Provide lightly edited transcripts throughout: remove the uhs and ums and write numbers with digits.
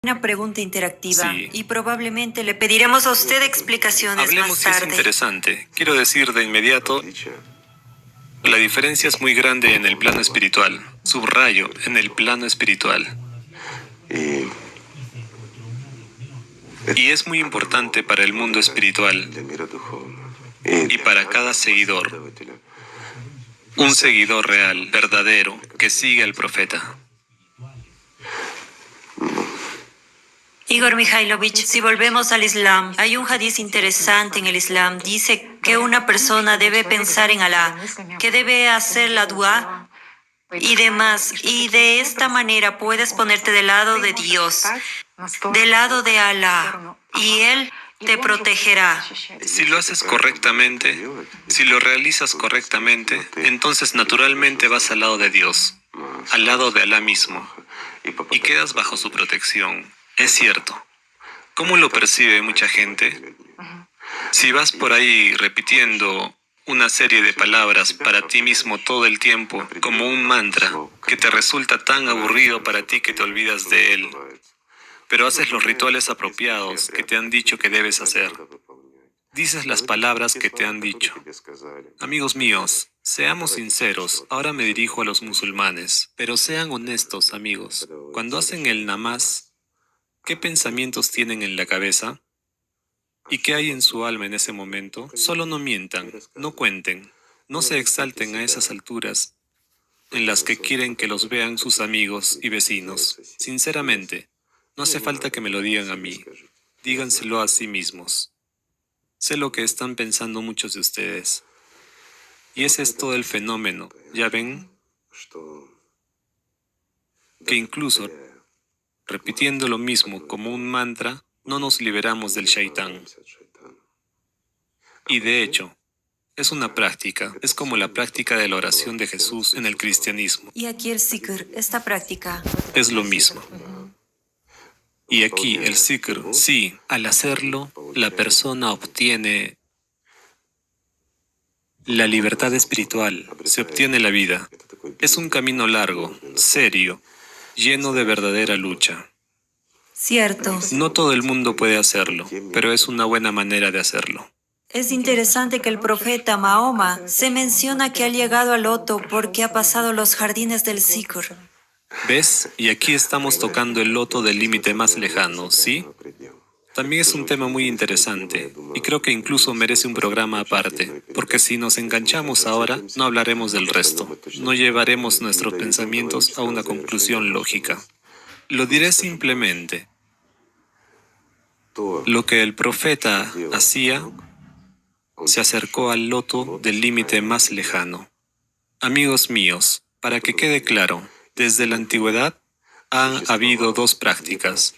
Una pregunta interactiva Sí. y probablemente le pediremos a usted explicaciones Hablemos más si es tarde. interesante. Quiero decir de inmediato, la diferencia es muy grande en el plano espiritual. Subrayo, en el plano espiritual. Y es muy importante para el mundo espiritual y para cada seguidor. Un seguidor real, verdadero, que sigue al profeta. Igor Mikhailovich, si volvemos al Islam, hay un hadiz interesante en el Islam. Dice que una persona debe pensar en Alá, que debe hacer la dua y demás, y de esta manera puedes ponerte del lado de Dios, del lado de Alá, y Él te protegerá. Si lo haces correctamente, si lo realizas correctamente, entonces naturalmente vas al lado de Dios, al lado de Alá mismo, y quedas bajo su protección. Es cierto. ¿Cómo lo percibe mucha gente? Si vas por ahí repitiendo una serie de palabras para ti mismo todo el tiempo, como un mantra, que te resulta tan aburrido para ti que te olvidas de él, pero haces los rituales apropiados que te han dicho que debes hacer. Dices las palabras que te han dicho. Amigos míos, seamos sinceros, ahora me dirijo a los musulmanes, pero sean honestos, amigos. Cuando hacen el namaz, ¿qué pensamientos tienen en la cabeza? ¿Y qué hay en su alma en ese momento? Solo no mientan, no cuenten, no se exalten a esas alturas en las que quieren que los vean sus amigos y vecinos. Sinceramente, no hace falta que me lo digan a mí, díganselo a sí mismos. Sé lo que están pensando muchos de ustedes. Y ese es todo el fenómeno, ¿ya ven? Que incluso repitiendo lo mismo como un mantra, no nos liberamos del shaitán. Y de hecho, es una práctica, es como la práctica de la oración de Jesús en el cristianismo. Y aquí el zikr, esta práctica. Es lo mismo. Y aquí el zikr, sí, al hacerlo, la persona obtiene la libertad espiritual, se obtiene la vida. Es un camino largo, serio, lleno de verdadera lucha. Cierto. No todo el mundo puede hacerlo, pero es una buena manera de hacerlo. Es interesante que el profeta Mahoma se menciona que ha llegado al loto porque ha pasado los jardines del zikr. ¿Ves? Y aquí estamos tocando el loto del límite más lejano, ¿sí? También es un tema muy interesante, y creo que incluso merece un programa aparte, porque si nos enganchamos ahora, no hablaremos del resto, no llevaremos nuestros pensamientos a una conclusión lógica. Lo diré simplemente. Lo que el profeta hacía se acercó al loto del límite más lejano. Amigos míos, para que quede claro, desde la antigüedad han habido dos prácticas.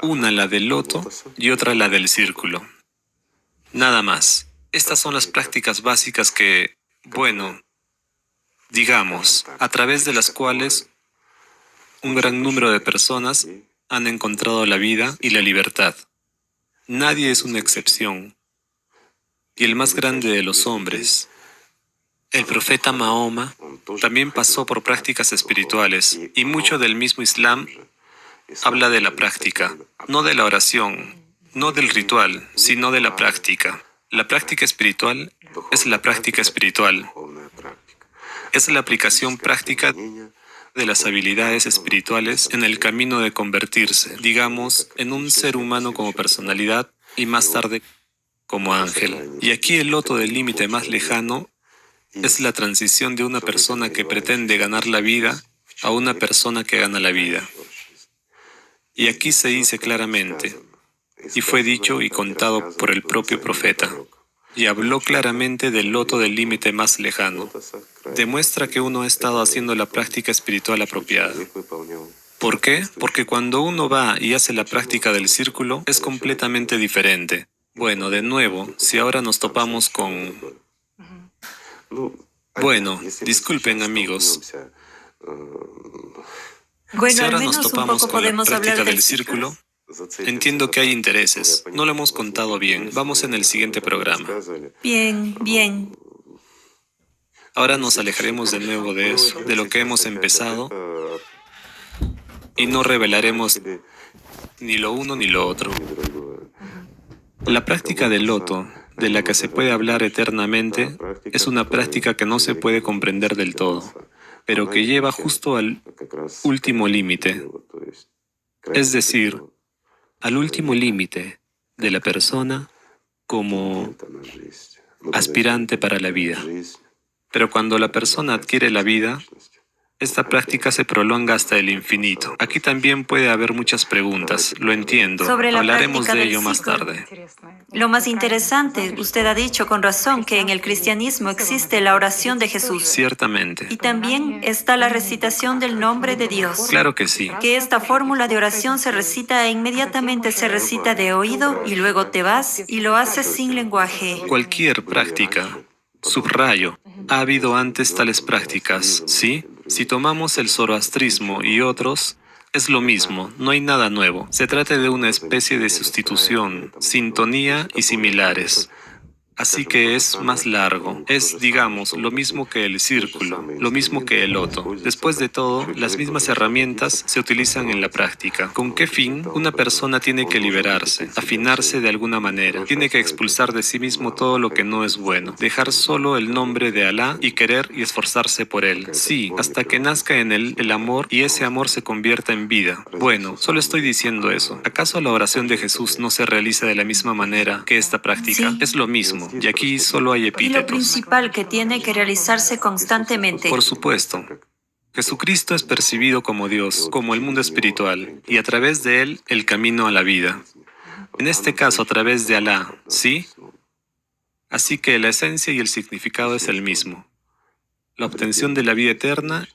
Una la del loto y otra la del círculo. Nada más. Estas son las prácticas básicas que, bueno, digamos, a través de las cuales un gran número de personas han encontrado la vida y la libertad. Nadie es una excepción. Y el más grande de los hombres, el profeta Mahoma, también pasó por prácticas espirituales, y mucho del mismo Islam habla de la práctica, no de la oración, no del ritual, sino de la práctica. La práctica espiritual es la práctica espiritual. Es la aplicación práctica de las habilidades espirituales en el camino de convertirse, digamos, en un ser humano como personalidad y más tarde como ángel. Y aquí el loto del límite más lejano es la transición de una persona que pretende ganar la vida a una persona que gana la vida. Y aquí se dice claramente, y fue dicho y contado por el propio profeta, y habló claramente del loto del límite más lejano. Demuestra que uno ha estado haciendo la práctica espiritual apropiada. ¿Por qué? Porque cuando uno va y hace la práctica del círculo, es completamente diferente. Bueno, de nuevo, si ahora nos topamos con... Bueno, disculpen amigos. Bueno, Si al ahora nos menos un topamos poco con la podemos práctica hablar del del zikr. círculo, entiendo que hay intereses. No lo hemos contado bien. Vamos en el siguiente programa. Bien, bien. Ahora nos alejaremos de nuevo de eso, de lo que hemos empezado, y no revelaremos ni lo uno ni lo otro. La práctica del loto, de la que se puede hablar eternamente, es una práctica que no se puede comprender del todo, pero que lleva justo al último límite, es decir, al último límite de la persona como aspirante para la vida. Pero cuando la persona adquiere la vida, esta práctica se prolonga hasta el infinito. Aquí también puede haber muchas preguntas, lo entiendo. Sobre la Hablaremos práctica de del ello más ciclo. tarde. Lo más interesante, usted ha dicho con razón que en el cristianismo existe la oración de Jesús. Ciertamente. Y también está la recitación del nombre de Dios. Claro que sí. Que esta fórmula de oración se recita e inmediatamente se recita de oído y luego te vas y lo haces sin lenguaje. Cualquier práctica, subrayo, ha habido antes tales prácticas, ¿sí? Si tomamos el zoroastrismo y otros, es lo mismo, no hay nada nuevo. Se trata de una especie de sustitución, sintonía y similares. Así que es más largo. Es, digamos, lo mismo que el círculo, lo mismo que el loto. Después de todo, las mismas herramientas se utilizan en la práctica. ¿Con qué fin? Una persona tiene que liberarse, afinarse de alguna manera. Tiene que expulsar de sí mismo todo lo que no es bueno. Dejar solo el nombre de Alá y querer y esforzarse por él. Sí, hasta que nazca en él el amor y ese amor se convierta en vida. Bueno, solo estoy diciendo eso. ¿Acaso la oración de Jesús no se realiza de la misma manera que esta práctica? Sí. Es lo mismo. Y aquí solo hay Y lo epítetos. principal que tiene que realizarse constantemente. Por supuesto. Jesucristo es percibido como Dios, como el mundo espiritual, y a través de él el camino a la vida. En este caso a través de Alá, ¿sí? Así que la esencia y el significado es el mismo. La obtención de la vida eterna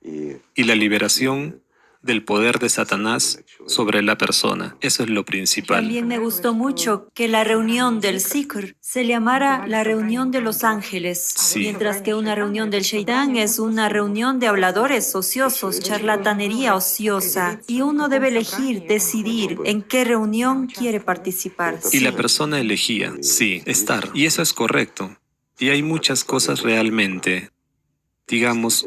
y la liberación del poder de Satanás sobre la persona. Eso es lo principal. También me gustó mucho que la reunión del Zikr se llamara la reunión de los ángeles, Sí. mientras que una reunión del Shaitán es una reunión de habladores ociosos, charlatanería ociosa, y uno debe elegir, decidir en qué reunión quiere participar. Y la Sí. persona elegía, sí, estar. Y eso es correcto. Y hay muchas cosas realmente, digamos,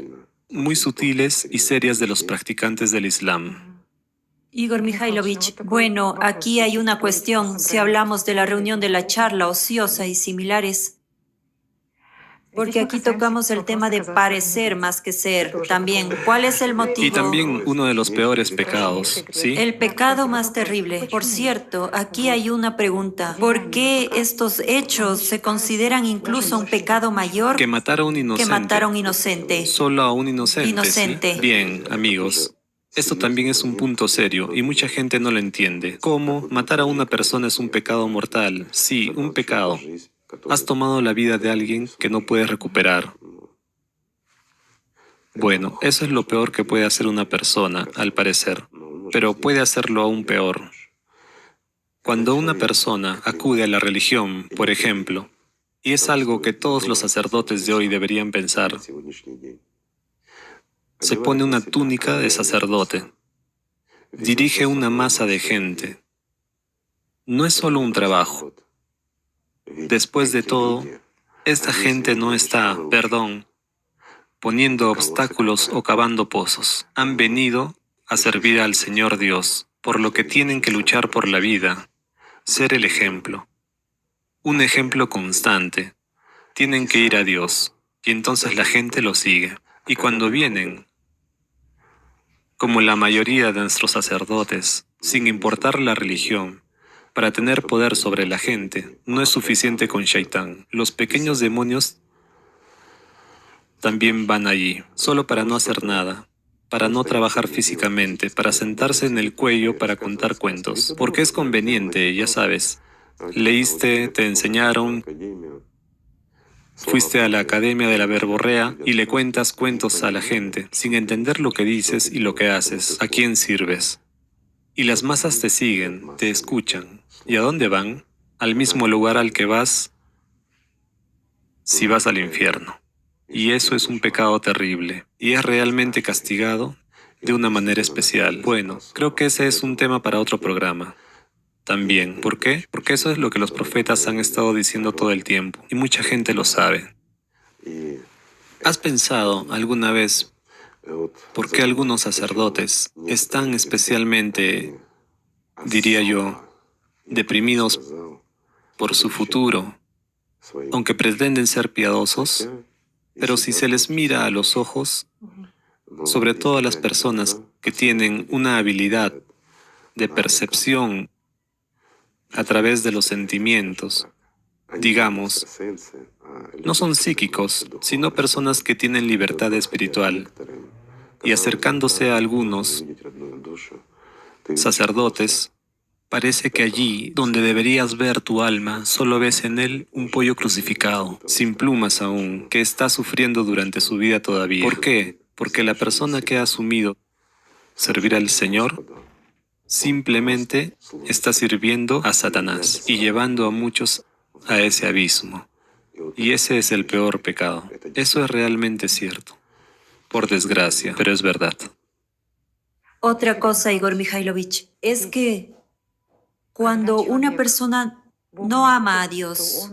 muy sutiles y serias de los practicantes del Islam. Igor Mikhailovich, bueno, aquí hay una cuestión, si hablamos de la reunión de la charla ociosa y similares. Porque aquí tocamos el tema de parecer más que ser. También, ¿cuál es el motivo? Y también uno de los peores pecados, ¿sí? El pecado más terrible. Por cierto, aquí hay una pregunta. ¿Por qué estos hechos se consideran incluso un pecado mayor Que matar a un que inocente. matar a un inocente? Solo a un inocente. Inocente. ¿Sí? Bien, amigos. Esto también es un punto serio y mucha gente no lo entiende. ¿Cómo? Matar a una persona es un pecado mortal. Sí, un pecado. Has tomado la vida de alguien que no puedes recuperar. Bueno, eso es lo peor que puede hacer una persona, al parecer. Pero puede hacerlo aún peor. Cuando una persona acude a la religión, por ejemplo, y es algo que todos los sacerdotes de hoy deberían pensar, se pone una túnica de sacerdote, dirige una masa de gente. No es solo un trabajo. Después de todo, esta gente no está, poniendo obstáculos o cavando pozos. Han venido a servir al Señor Dios, por lo que tienen que luchar por la vida, ser el ejemplo. Un ejemplo constante. Tienen que ir a Dios, y entonces la gente lo sigue. Y cuando vienen, como la mayoría de nuestros sacerdotes, sin importar la religión, para tener poder sobre la gente, no es suficiente con Shaitán. Los pequeños demonios también van allí, solo para no hacer nada, para no trabajar físicamente, para sentarse en el cuello para contar cuentos. Porque es conveniente, ya sabes. Leíste, te enseñaron, fuiste a la academia de la verborrea y le cuentas cuentos a la gente, sin entender lo que dices y lo que haces, a quién sirves. Y las masas te siguen, te escuchan. ¿Y a dónde van? Al mismo lugar al que vas si vas al infierno. Y eso es un pecado terrible, y es realmente castigado de una manera especial. Bueno, creo que ese es un tema para otro programa. También, ¿por qué? Porque eso es lo que los profetas han estado diciendo todo el tiempo, y mucha gente lo sabe. ¿Has pensado alguna vez ¿Por qué algunos sacerdotes están especialmente, diría yo, deprimidos por su futuro, aunque pretenden ser piadosos? Pero si se les mira a los ojos, sobre todo a las personas que tienen una habilidad de percepción a través de los sentimientos, digamos, no son psíquicos, sino personas que tienen libertad espiritual, y acercándose a algunos sacerdotes, parece que allí donde deberías ver tu alma, solo ves en él un pollo crucificado, sin plumas aún, que está sufriendo durante su vida todavía. ¿Por qué? Porque la persona que ha asumido servir al Señor simplemente está sirviendo a Satanás y llevando a muchos a ese abismo. Y ese es el peor pecado. Eso es realmente cierto. Por desgracia, pero es verdad. Otra cosa, Igor Mikhailovich, es que cuando una persona no ama a Dios,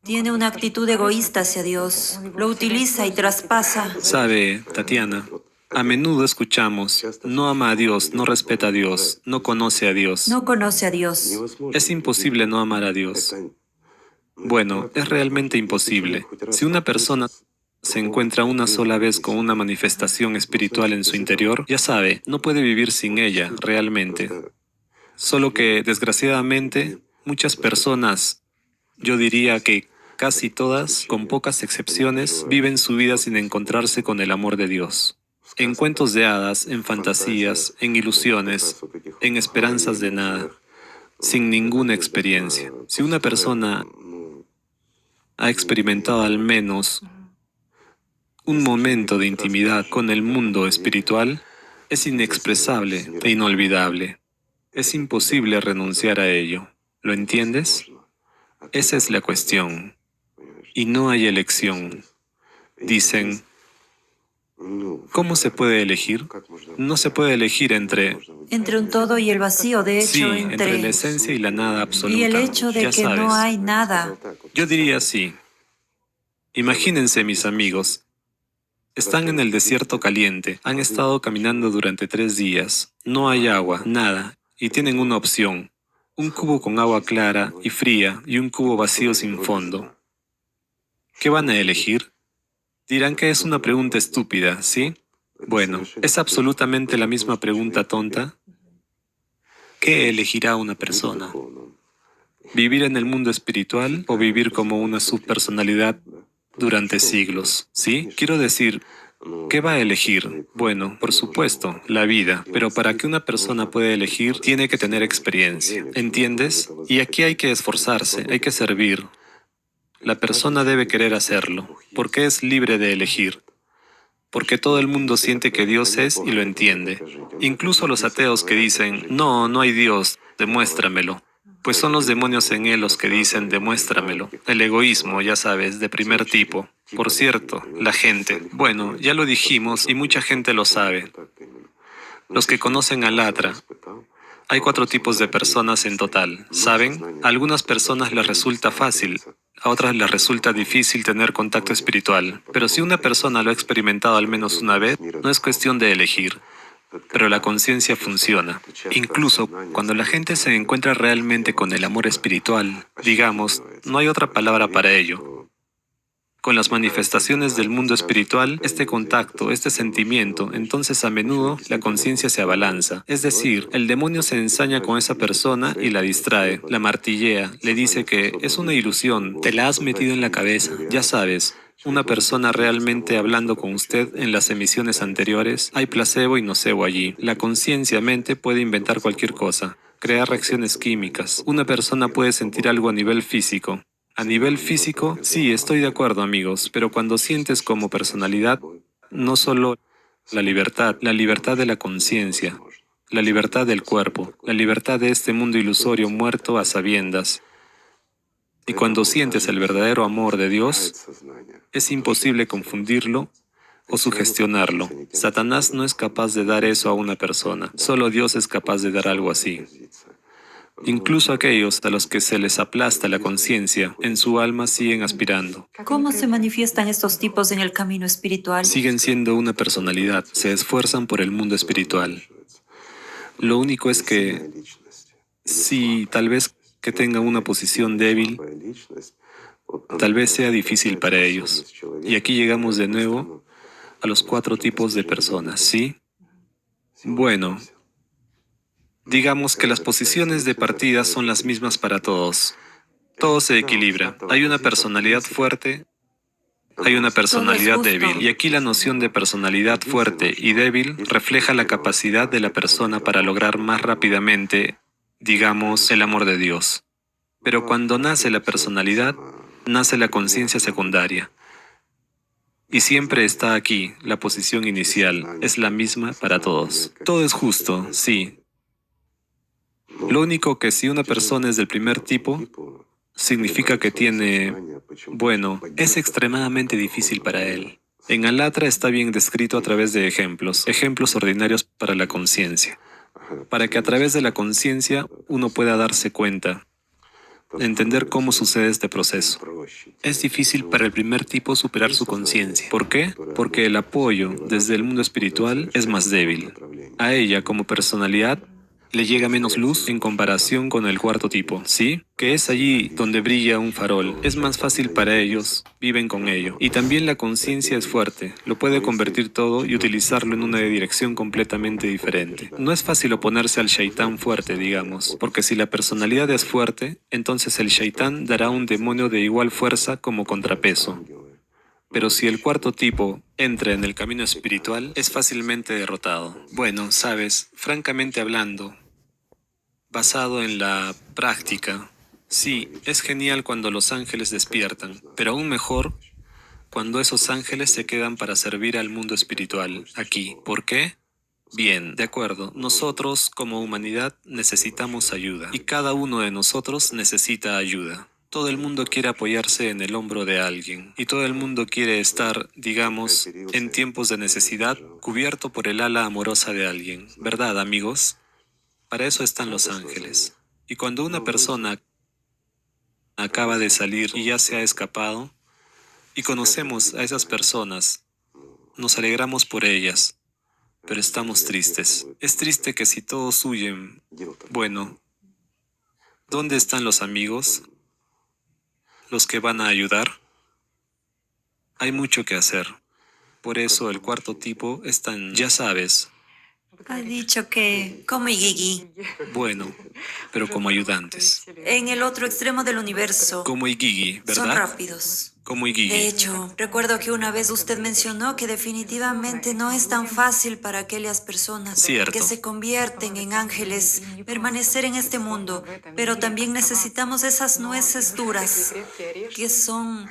tiene una actitud egoísta hacia Dios, lo utiliza y traspasa. Sabe, Tatiana, a menudo escuchamos, no ama a Dios, no respeta a Dios, no conoce a Dios. No conoce a Dios. Es imposible no amar a Dios. Bueno, es realmente imposible. Si una persona se encuentra una sola vez con una manifestación espiritual en su interior, ya sabe, no puede vivir sin ella, realmente. Solo que, desgraciadamente, muchas personas, yo diría que casi todas, con pocas excepciones, viven su vida sin encontrarse con el amor de Dios. En cuentos de hadas, en fantasías, en ilusiones, en esperanzas de nada, sin ninguna experiencia. Si una persona ha experimentado al menos un momento de intimidad con el mundo espiritual, es inexpresable e inolvidable. Es imposible renunciar a ello. ¿Lo entiendes? Esa es la cuestión. Y no hay elección. Dicen, ¿cómo se puede elegir? No se puede elegir entre Un todo y el vacío, de sí, hecho, entre la esencia y la nada absoluta. y el hecho de Ya que no sabes. hay nada. Yo diría así. Imagínense, mis amigos. Están en el desierto caliente, han estado caminando durante 3 días, no hay agua, nada, y tienen una opción, un cubo con agua clara y fría y un cubo vacío sin fondo. ¿Qué van a elegir? Dirán que es una pregunta estúpida, ¿sí? Bueno, es absolutamente la misma pregunta tonta. ¿Qué elegirá una persona? ¿Vivir en el mundo espiritual o vivir como una subpersonalidad durante siglos? ¿Sí? Quiero decir, ¿qué va a elegir? Bueno, por supuesto, la vida, pero para que una persona pueda elegir, tiene que tener experiencia, ¿entiendes? Y aquí hay que esforzarse, hay que servir. La persona debe querer hacerlo, porque es libre de elegir. Porque todo el mundo siente que Dios es y lo entiende. Incluso los ateos que dicen, no, no hay Dios, demuéstramelo. Pues son los demonios en él los que dicen, demuéstramelo. El egoísmo, ya sabes, de primer tipo. Por cierto, la gente. Bueno, ya lo dijimos y mucha gente lo sabe. Los que conocen a Latra. Hay 4 tipos de personas en total, ¿saben? A algunas personas les resulta fácil, a otras les resulta difícil tener contacto espiritual. Pero si una persona lo ha experimentado al menos una vez, no es cuestión de elegir. Pero la conciencia funciona. Incluso cuando la gente se encuentra realmente con el amor espiritual, digamos, no hay otra palabra para ello. Con las manifestaciones del mundo espiritual, este contacto, este sentimiento, entonces a menudo la conciencia se abalanza. Es decir, el demonio se ensaña con esa persona y la distrae, la martillea, le dice que es una ilusión, te la has metido en la cabeza, ya sabes. Una persona realmente hablando con usted en las emisiones anteriores, hay placebo y nocebo allí. La conciencia-mente puede inventar cualquier cosa, crear reacciones químicas. Una persona puede sentir algo a nivel físico. A nivel físico, sí, estoy de acuerdo, amigos, pero cuando sientes como personalidad, no solo la libertad de la conciencia, la libertad del cuerpo, la libertad de este mundo ilusorio muerto a sabiendas. Y cuando sientes el verdadero amor de Dios, es imposible confundirlo o sugestionarlo. Satanás no es capaz de dar eso a una persona. Solo Dios es capaz de dar algo así. Incluso aquellos a los que se les aplasta la conciencia, en su alma siguen aspirando. ¿Cómo se manifiestan estos tipos en el camino espiritual? Siguen siendo una personalidad, se esfuerzan por el mundo espiritual. Lo único es que, si tal vez que tengan una posición débil, tal vez sea difícil para ellos. Y aquí llegamos de nuevo a los 4 tipos de personas, ¿sí? Bueno, digamos que las posiciones de partida son las mismas para todos. Todo se equilibra. Hay una personalidad fuerte, hay una personalidad justo. débil. Y aquí la noción de personalidad fuerte y débil refleja la capacidad de la persona para lograr más rápidamente, digamos, el amor de Dios. Pero cuando nace la personalidad, nace la conciencia secundaria. Y siempre está aquí, la posición inicial, es la misma para todos. Todo es justo, sí. Lo único que si una persona es del primer tipo, significa que tiene, bueno, es extremadamente difícil para él. En Alatra está bien descrito a través de ejemplos ordinarios para la conciencia, para que a través de la conciencia uno pueda darse cuenta, entender cómo sucede este proceso. Es difícil para el primer tipo superar su conciencia. ¿Por qué? Porque el apoyo desde el mundo espiritual es más débil. A ella, como personalidad, le llega menos luz en comparación con el cuarto tipo, ¿sí? Que es allí donde brilla un farol. Es más fácil para ellos, viven con ello. Y también la conciencia es fuerte, lo puede convertir todo y utilizarlo en una dirección completamente diferente. No es fácil oponerse al shaitán fuerte, digamos, porque si la personalidad es fuerte, entonces el shaitán dará un demonio de igual fuerza como contrapeso. Pero si el cuarto tipo entra en el camino espiritual, es fácilmente derrotado. Bueno, sabes, francamente hablando, basado en la práctica, sí, es genial cuando los ángeles despiertan, pero aún mejor cuando esos ángeles se quedan para servir al mundo espiritual, aquí. ¿Por qué? Bien, de acuerdo, nosotros como humanidad necesitamos ayuda, y cada uno de nosotros necesita ayuda. Todo el mundo quiere apoyarse en el hombro de alguien, y todo el mundo quiere estar, digamos, en tiempos de necesidad, cubierto por el ala amorosa de alguien. ¿Verdad, amigos? Para eso están los ángeles. Y cuando una persona acaba de salir y ya se ha escapado, y conocemos a esas personas, nos alegramos por ellas, pero estamos tristes. Es triste que si todos huyen, bueno, ¿dónde están los amigos? ¿Los que van a ayudar? Hay mucho que hacer. Por eso el cuarto tipo es tan, ya sabes, Ha dicho que, como Igigi, bueno, pero como ayudantes. en el otro extremo del universo, Como Igigi, son ¿verdad? rápidos. Como De Igigi. hecho, recuerdo que una vez usted mencionó que definitivamente no es tan fácil para aquellas personas Cierto. que se convierten en ángeles permanecer en este mundo, pero también necesitamos esas nueces duras que son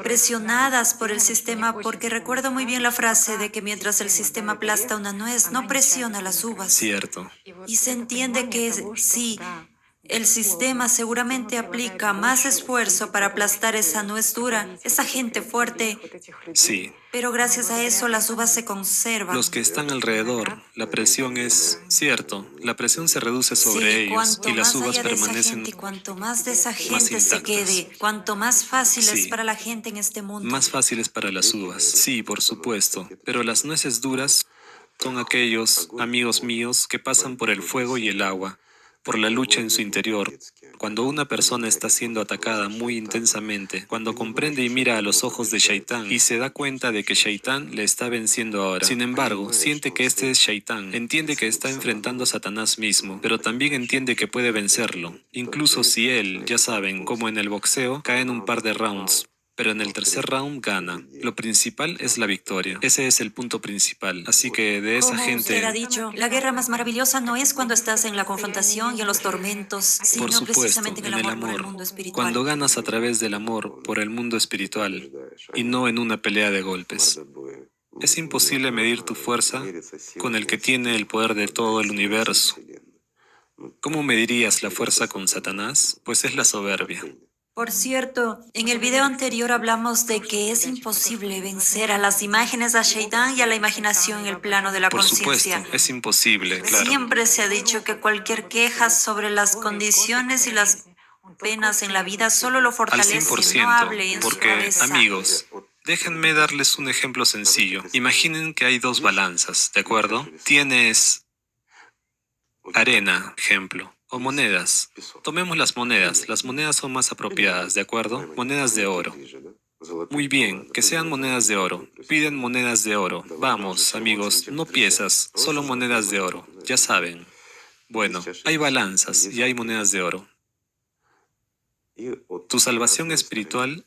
presionadas por el sistema, porque recuerdo muy bien la frase de que mientras el sistema aplasta una nuez, no presiona las uvas. Cierto. Y se entiende que sí, el sistema seguramente aplica más esfuerzo para aplastar esa nuez dura, esa gente fuerte, Sí. pero gracias a eso las uvas se conservan. Los que están alrededor, la presión es cierto. La presión se reduce sobre Sí, ellos cuanto y las más uvas haya de esa permanecen gente y cuanto más de esa gente se intactas. quede, cuanto más fácil es Sí. para la gente en este mundo. más fáciles para las uvas. Sí, por supuesto. Pero las nueces duras son aquellos amigos míos que pasan por el fuego y el agua, por la lucha en su interior. Cuando una persona está siendo atacada muy intensamente, cuando comprende y mira a los ojos de Shaitán y se da cuenta de que Shaitán le está venciendo ahora. Sin embargo, siente que este es Shaitán, entiende que está enfrentando a Satanás mismo, pero también entiende que puede vencerlo. Incluso si él, ya saben, como en el boxeo, cae en un par de rounds. Pero en el tercer round gana. Lo principal es la victoria. Ese es el punto principal. Así que de esa Como usted ha gente, dicho, la guerra más maravillosa no es cuando estás en la confrontación y en los tormentos, sino por supuesto, precisamente en el en el amor por el amor. mundo espiritual. Cuando ganas a través del amor por el mundo espiritual y no en una pelea de golpes. Es imposible medir tu fuerza con el que tiene el poder de todo el universo. ¿Cómo medirías la fuerza con Satanás? Pues es la soberbia. Por cierto, en el video anterior hablamos de que es imposible vencer a las imágenes de Shaitán y a la imaginación en el plano de la Por supuesto, conciencia. es imposible, claro. Siempre se ha dicho que cualquier queja sobre las condiciones y las penas en la vida solo lo Al fortalece. 100%, No hable en su porque, cabeza. amigos, déjenme darles un ejemplo sencillo. Imaginen que hay dos balanzas, ¿de acuerdo? Tienes arena, ejemplo, o monedas. Tomemos las monedas son más apropiadas, ¿de acuerdo? Monedas de oro. Muy bien, que sean monedas de oro. Piden monedas de oro. Vamos, amigos, no piezas, solo monedas de oro. Ya saben. Bueno, hay balanzas y hay monedas de oro. Tu salvación espiritual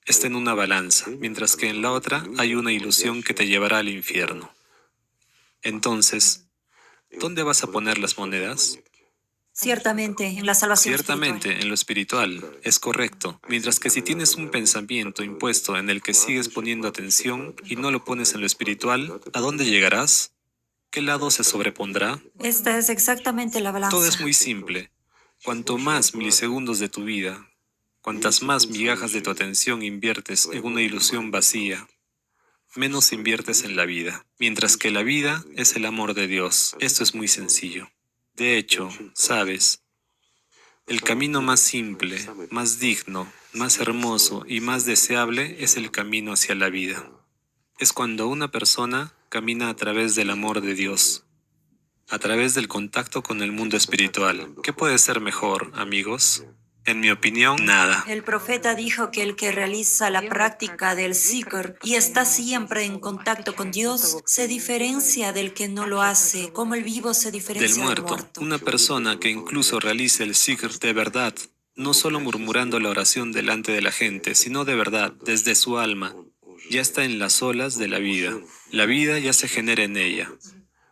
está en una balanza, mientras que en la otra hay una ilusión que te llevará al infierno. Entonces, ¿dónde vas a poner las monedas? Ciertamente, en la salvación Ciertamente, espiritual. en lo espiritual, es correcto. Mientras que si tienes un pensamiento impuesto en el que sigues poniendo atención y no lo pones en lo espiritual, ¿a dónde llegarás? ¿Qué lado se sobrepondrá? Esta es exactamente la balanza. Todo es muy simple. Cuanto más milisegundos de tu vida, cuantas más migajas de tu atención inviertes en una ilusión vacía, menos inviertes en la vida, mientras que la vida es el amor de Dios. Esto es muy sencillo. De hecho, ¿sabes? El camino más simple, más digno, más hermoso y más deseable es el camino hacia la vida. Es cuando una persona camina a través del amor de Dios, a través del contacto con el mundo espiritual. ¿Qué puede ser mejor, amigos? En mi opinión, nada. El profeta dijo que el que realiza la práctica del zikr y está siempre en contacto con Dios se diferencia del que no lo hace, como el vivo se Del diferencia del muerto. muerto. Una persona que incluso realice el zikr de verdad, no solo murmurando la oración delante de la gente, sino de verdad, desde su alma, ya está en las olas de la vida. La vida ya se genera en ella.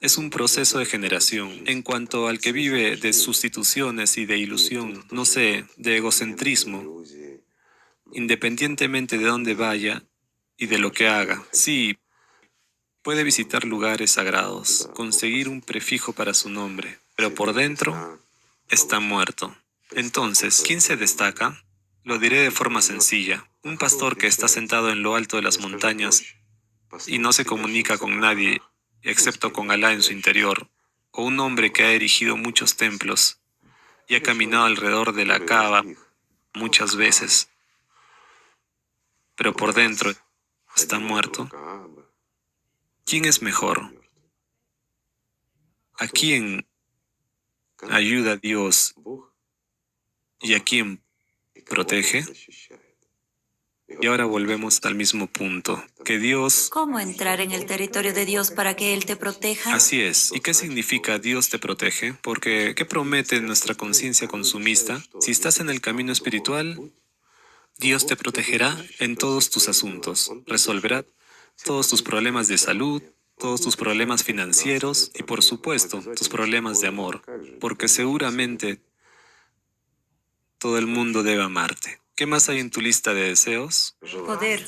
Es un proceso de generación. En cuanto al que vive de sustituciones y de ilusión, no sé, de egocentrismo, independientemente de dónde vaya y de lo que haga, sí, puede visitar lugares sagrados, conseguir un prefijo para su nombre, pero por dentro está muerto. Entonces, ¿quién se destaca? Lo diré de forma sencilla. Un pastor que está sentado en lo alto de las montañas y no se comunica con nadie excepto con Alá en su interior, o un hombre que ha erigido muchos templos y ha caminado alrededor de la Kaaba muchas veces, pero por dentro está muerto. ¿Quién es mejor? ¿A quién ayuda a Dios y a quién protege? Y ahora volvemos al mismo punto, que Dios... ¿Cómo entrar en el territorio de Dios para que Él te proteja? Así es. ¿Y qué significa Dios te protege? Porque, ¿qué promete nuestra conciencia consumista? Si estás en el camino espiritual, Dios te protegerá en todos tus asuntos, resolverá todos tus problemas de salud, todos tus problemas financieros y, por supuesto, tus problemas de amor, porque seguramente todo el mundo debe amarte. ¿Qué más hay en tu lista de deseos? Poder.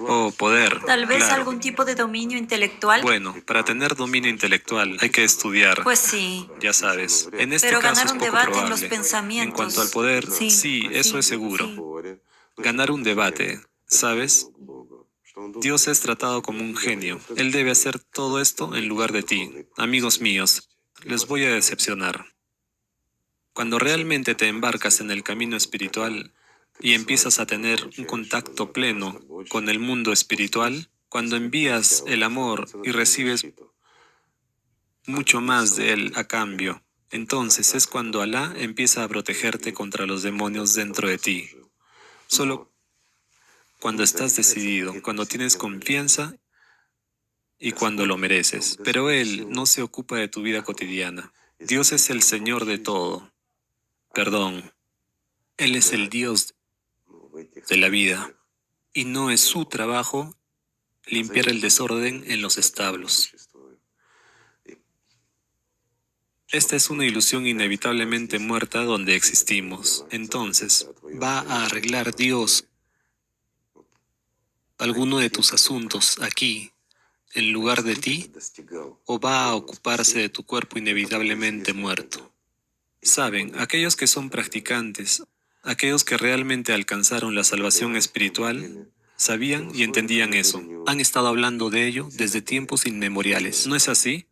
Oh, poder. Tal vez Claro. algún tipo de dominio intelectual. Bueno, para tener dominio intelectual hay que estudiar. Pues sí. Ya sabes, en este Pero caso ganar es un poco debate en probable. los pensamientos. En cuanto al poder, sí, eso es seguro. Ganar un debate, ¿sabes? Dios es tratado como un genio. Él debe hacer todo esto en lugar de ti. Amigos míos, les voy a decepcionar. Cuando realmente te embarcas en el camino espiritual y empiezas a tener un contacto pleno con el mundo espiritual, cuando envías el amor y recibes mucho más de él a cambio, entonces es cuando Alá empieza a protegerte contra los demonios dentro de ti. Solo cuando estás decidido, cuando tienes confianza y cuando lo mereces. Pero Él no se ocupa de tu vida cotidiana. Dios es el Señor de todo. Perdón, Él es el Dios de la vida. Y no es su trabajo limpiar el desorden en los establos. Esta es una ilusión inevitablemente muerta donde existimos. Entonces, ¿va a arreglar Dios alguno de tus asuntos aquí, en lugar de ti, o va a ocuparse de tu cuerpo inevitablemente muerto? Saben, aquellos que son practicantes Aquellos que realmente alcanzaron la salvación espiritual sabían y entendían eso. Han estado hablando de ello desde tiempos inmemoriales. ¿No es así?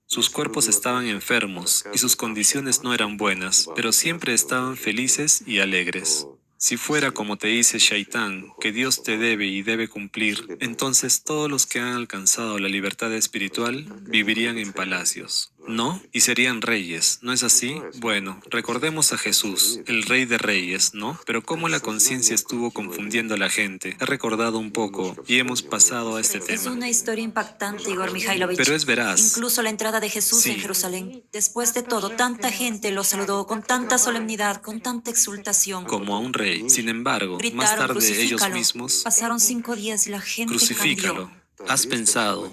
Sus cuerpos estaban enfermos y sus condiciones no eran buenas, pero siempre estaban felices y alegres. Si fuera como te dice Shaitán, que Dios te debe y debe cumplir, entonces todos los que han alcanzado la libertad espiritual vivirían en palacios, ¿no? Y serían reyes, ¿no es así? Bueno, recordemos a Jesús, el rey de reyes, ¿no? Pero como la conciencia estuvo confundiendo a la gente, he recordado un poco y hemos pasado a este Es tema. una historia impactante, Igor Mikhailovich. Pero es veraz. Incluso la entrada de Jesús en Sí. Jerusalén. Después de todo, tanta gente lo saludó con tanta solemnidad, con tanta exultación. Como a un rey. Sin embargo, más Gritaron, tarde ellos crucifícalo. mismos, Pasaron 5 días y la gente crucifícalo. cambió. ¿Has pensado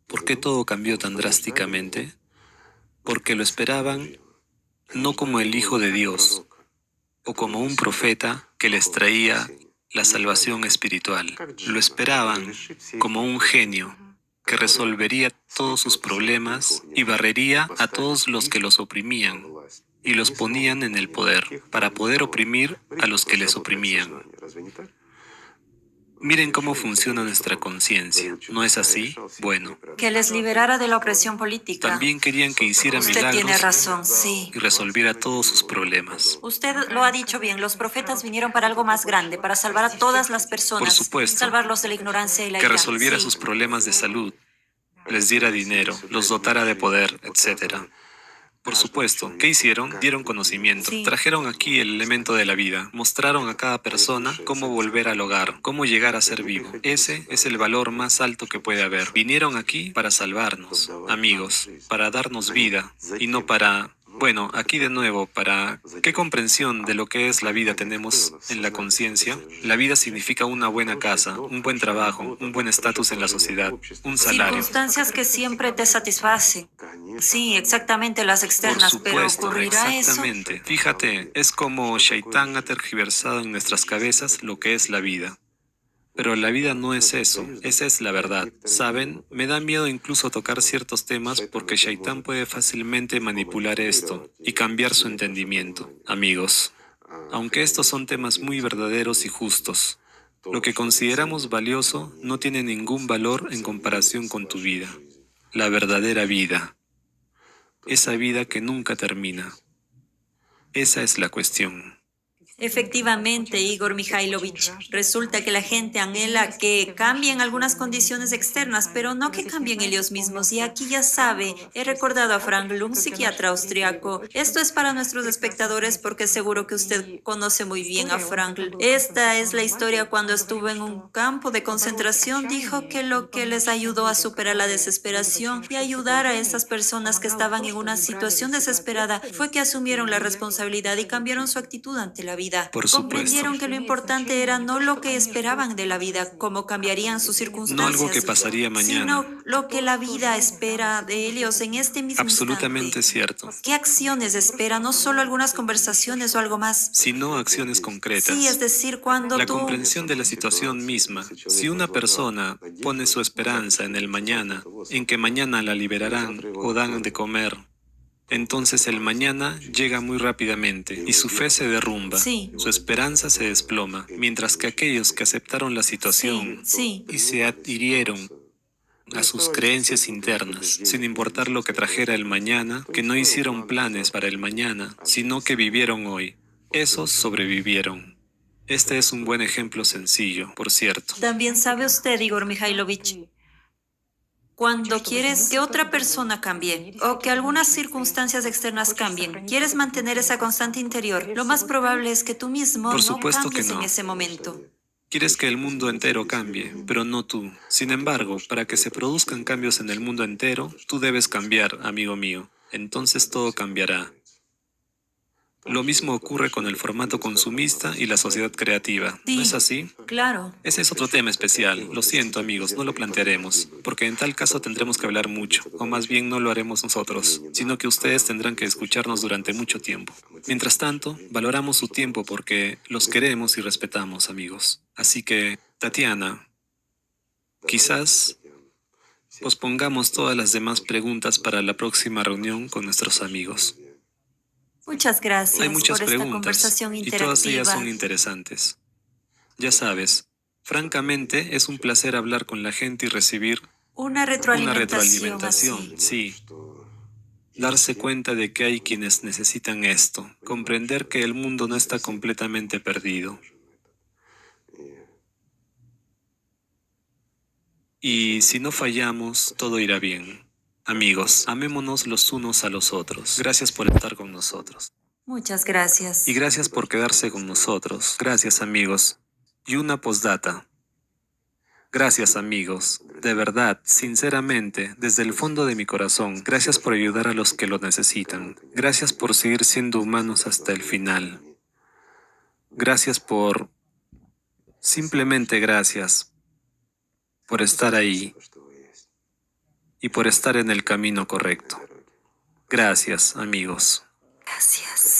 por qué todo cambió tan drásticamente? Porque lo esperaban no como el Hijo de Dios o como un profeta que les traía la salvación espiritual. Lo esperaban como un genio que resolvería todos sus problemas y barrería a todos los que los oprimían y los ponían en el poder para poder oprimir a los que les oprimían. Miren cómo funciona nuestra conciencia, ¿no es así? Bueno, Que les liberara de la opresión política. también querían que hiciera Usted tiene milagros razón, sí. y resolviera todos sus problemas. Usted lo ha dicho bien, los profetas vinieron para algo más grande, para salvar a todas las personas. Por supuesto. Salvarlos de la ignorancia y la Que ira. resolviera Sí. sus problemas de salud, les diera dinero, los dotara de poder, etc. Por supuesto, ¿qué hicieron? Dieron conocimiento, Sí. trajeron aquí el elemento de la vida, mostraron a cada persona cómo volver al hogar, cómo llegar a ser vivo. Ese es el valor más alto que puede haber. Vinieron aquí para salvarnos, amigos, para darnos vida, y no para... Bueno, aquí de nuevo, para... ¿Qué comprensión de lo que es la vida tenemos en la conciencia? La vida significa una buena casa, un buen trabajo, un buen estatus en la sociedad, un salario. Circunstancias que siempre te satisfacen. Sí, exactamente las Por externas, pero supuesto, ¿ocurrirá eso? exactamente. Fíjate, es como Shaitán ha tergiversado en nuestras cabezas lo que es la vida. Pero la vida no es eso, esa es la verdad. ¿Saben? Me da miedo incluso tocar ciertos temas porque Shaitán puede fácilmente manipular esto y cambiar su entendimiento. Amigos, aunque estos son temas muy verdaderos y justos, lo que consideramos valioso no tiene ningún valor en comparación con tu vida. La verdadera vida. Esa vida que nunca termina. Esa es la cuestión. Efectivamente, Igor Mikhailovich, resulta que la gente anhela que cambien algunas condiciones externas, pero no que cambien ellos mismos. Y aquí ya sabe, he recordado a Frankl, un psiquiatra austriaco. Esto es para nuestros espectadores porque seguro que usted conoce muy bien a Frankl. Esta es la historia cuando estuvo en un campo de concentración. Dijo que lo que les ayudó a superar la desesperación y ayudar a esas personas que estaban en una situación desesperada fue que asumieron la responsabilidad y cambiaron su actitud ante la vida. Por supuesto. Comprendieron que lo importante era no lo que esperaban de la vida, cómo cambiarían sus circunstancias, No algo que pasaría mañana. sino lo que la vida espera de ellos en este mismo Absolutamente instante. cierto. ¿Qué acciones espera? No solo algunas conversaciones o algo más. Sino acciones concretas. Sí, es decir, cuando La tú... comprensión de la situación misma. Si una persona pone su esperanza en el mañana, en que mañana la liberarán o dan de comer, entonces el mañana llega muy rápidamente y su fe se derrumba, Sí. su esperanza se desploma, mientras que aquellos que aceptaron la situación Sí. y se adhirieron a sus creencias internas, sin importar lo que trajera el mañana, que no hicieron planes para el mañana, sino que vivieron hoy, esos sobrevivieron. Este es un buen ejemplo sencillo, por cierto. También sabe usted, Igor Mikhailovich, cuando quieres que otra persona cambie o que algunas circunstancias externas cambien, quieres mantener esa constante interior, lo más probable es que tú mismo Por no supuesto que cambies en no. ese momento. Quieres que el mundo entero cambie, pero no tú. Sin embargo, para que se produzcan cambios en el mundo entero, tú debes cambiar, amigo mío. Entonces todo cambiará. Lo mismo ocurre con el formato consumista y la sociedad creativa. ¿No es así? Claro. Ese es otro tema especial. Lo siento, amigos, no lo plantearemos, porque en tal caso tendremos que hablar mucho, o más bien no lo haremos nosotros, sino que ustedes tendrán que escucharnos durante mucho tiempo. Mientras tanto, valoramos su tiempo porque los queremos y respetamos, amigos. Así que, Tatiana, quizás pospongamos todas las demás preguntas para la próxima reunión con nuestros amigos. Muchas gracias Hay muchas por esta preguntas conversación y todas ellas interactiva. son interesantes. Ya sabes, francamente es un placer hablar con la gente y recibir Una una retroalimentación retroalimentación, así. sí. Darse cuenta de que hay quienes necesitan esto, comprender que el mundo no está completamente perdido. Y si no fallamos, todo irá bien. Amigos, amémonos los unos a los otros. Gracias por estar con nosotros. Muchas gracias. Y gracias por quedarse con nosotros. Gracias, amigos. Y una postdata. Gracias, amigos. De verdad, sinceramente, desde el fondo de mi corazón, gracias por ayudar a los que lo necesitan. Gracias por seguir siendo humanos hasta el final. Gracias por... Simplemente gracias por estar ahí y por estar en el camino correcto. Gracias, amigos. Gracias.